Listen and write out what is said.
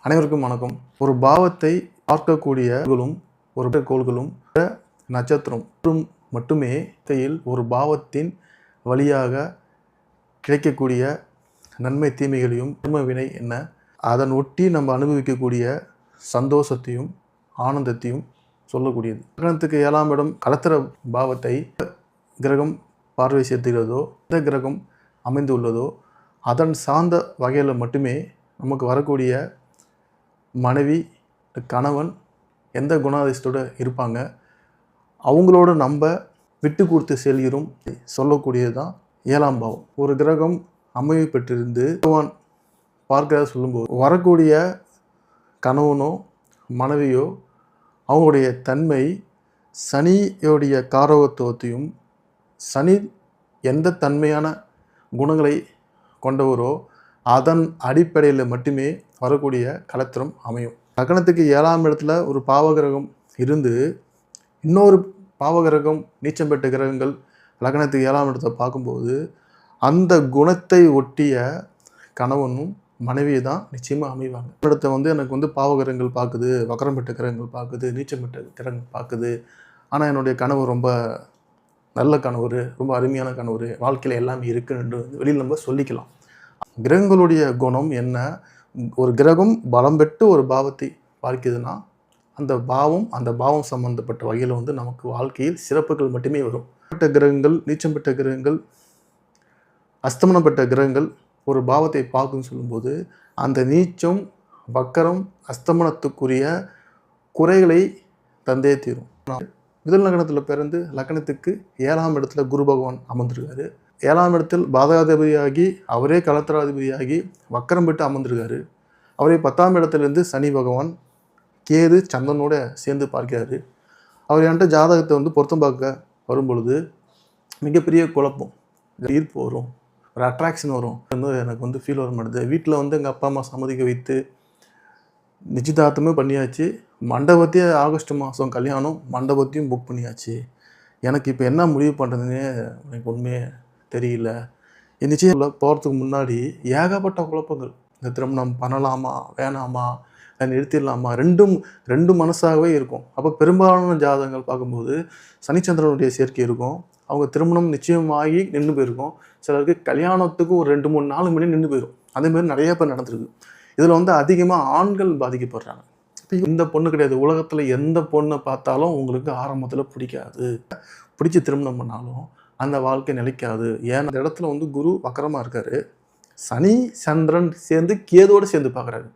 அனைவருக்கும் வணக்கம். ஒரு பாவத்தை பார்க்கக்கூடிய ஒரு கோள்களும் நட்சத்திரம் மட்டுமே ஒரு பாவத்தின் வழியாக கிடைக்கக்கூடிய நன்மை தீமைகளையும் கர்ம வினை என்ன, அதன் ஒட்டி நம்ம அனுபவிக்கக்கூடிய சந்தோஷத்தையும் ஆனந்தத்தையும் சொல்லக்கூடியது. கிரகத்துக்கு 7ஆம் இடம் கலத்திர பாவத்தை கிரகம் பார்வை செலுத்துகிறதோ, எந்த கிரகம் அமைந்துள்ளதோ அதன் சார்ந்த வகையில் மட்டுமே நமக்கு வரக்கூடிய மனைவி கணவன் எந்த குணாதிசத்தோடு இருப்பாங்க, அவங்களோட நம்ம விட்டு கொடுத்து செல்கிறோம் சொல்லக்கூடியது தான் 7ஆம் பாவம். ஒரு கிரகம் அமைவு பெற்றிருந்து பகவான் பார்க்க சொல்லும்போது வரக்கூடிய கணவனோ மனைவியோ அவங்களுடைய தன்மை சனியோடைய காரகத்துவத்தையும், சனி எந்த தன்மையான குணங்களை கொண்டவரோ அதன் அடிப்படையில் மட்டுமே வரக்கூடிய கலத்திரம் அமையும். லக்னத்துக்கு 7ஆம் இடத்துல ஒரு பாவகிரகம் இருந்து இன்னொரு பாவகிரகம் நீச்சம் பெற்ற கிரகங்கள் லக்னத்துக்கு 7ஆம் இடத்தை பார்க்கும்போது அந்த குணத்தை ஒட்டிய கணவனும் மனைவியை தான் நிச்சயமாக அமைவாங்க. இடத்த எனக்கு பாவகிரகங்கள் பார்க்குது, வக்கரம் பெற்ற கிரகங்கள் பார்க்குது, நீச்சம் பெற்ற கிரகங்கள் பார்க்குது, ஆனால் என்னுடைய கணவர் ரொம்ப நல்ல கணவர், ரொம்ப அருமையான கணவர், வாழ்க்கையில் எல்லாமே இருக்குன்னு வெளியில் நம்ம சொல்லிக்கலாம். கிரகங்களுடைய குணம் என்ன? ஒரு கிரகம் பலம் பெற்று ஒரு பாவத்தை பார்க்குதுன்னா அந்த பாவம் சம்பந்தப்பட்ட வகையில் நமக்கு வாழ்க்கையில் சிறப்புகள் மட்டுமே வரும். பெற்ற கிரகங்கள், நீச்சம் பெற்ற கிரகங்கள், அஸ்தமனம் பெற்ற கிரகங்கள் ஒரு பாவத்தை பார்க்குன்னு சொல்லும்போது அந்த நீச்சம் வக்கரம் அஸ்தமனத்துக்குரிய குறைகளை தந்தே தீரும். மிதுன லக்னத்தில் பிறந்து லக்னத்துக்கு 7ஆம் இடத்துல குரு பகவான் அமர்ந்திருக்காரு. 7ஆம் இடத்தில் பாதகாதிபதியாகி அவரே கலத்திராதிபதியாகி வக்கரம் பெற்று அமர்ந்திருக்காரு. அவரே 10ஆம் இடத்துலேருந்து சனி பகவான் கேது சந்திரனோட சேர்ந்து பார்க்கிறாரு. அவர் என்கிட்ட ஜாதகத்தை பொருத்தம் பார்க்க வரும் பொழுது மிகப்பெரிய குழப்பம், ஈர்ப்பு வரும், ஒரு அட்ராக்ஷன் வரும். எனக்கு ஃபீல் வர மாட்டேது. வீட்டில் எங்கள் அப்பா அம்மா சம்மதிக்க வைத்து நிச்சயதார்த்தமே பண்ணியாச்சு. மண்டபத்தையே ஆகஸ்ட் மாதம் கல்யாணம், மண்டபத்தையும் புக் பண்ணியாச்சு. எனக்கு இப்போ என்ன முடிவு பண்ணுறதுன்னே எனக்கு ஒன்றுமே தெரியல. நிச்சயம் போகிறதுக்கு முன்னாடி ஏகப்பட்ட குழப்பங்கள். இந்த திருமணம் பண்ணலாமா வேணாமா, நிறுத்திடலாமா, ரெண்டு மனசாகவே இருக்கும். அப்போ பெரும்பாலான ஜாதகங்கள் பார்க்கும்போது சனிச்சந்திரனுடைய சேர்க்கை இருக்கும். அவங்க திருமணம் நிச்சயமாகி நின்று போயிருக்கும். சிலருக்கு கல்யாணத்துக்கு ஒரு 2-3 நாள் முன்னாடி நின்று போயிடும். அதேமாதிரி நிறைய பேர் நடந்திருக்கு. இதில் அதிகமாக ஆண்கள் பாதிக்கப்படுறாங்க. இப்போ இந்த பொண்ணு கிடையாது, உலகத்தில் எந்த பொண்ணை பார்த்தாலும் உங்களுக்கு ஆரம்பத்தில் பிடிக்காது. பிடிச்சி திருமணம் பண்ணாலும் அந்த வாழ்க்கை நிலைக்காது. ஏன்னா அந்த இடத்துல குரு வக்கரமாக இருக்காரு, சனி சந்திரன் சேர்ந்து கேதோடு சேர்ந்து பார்க்குறாரு.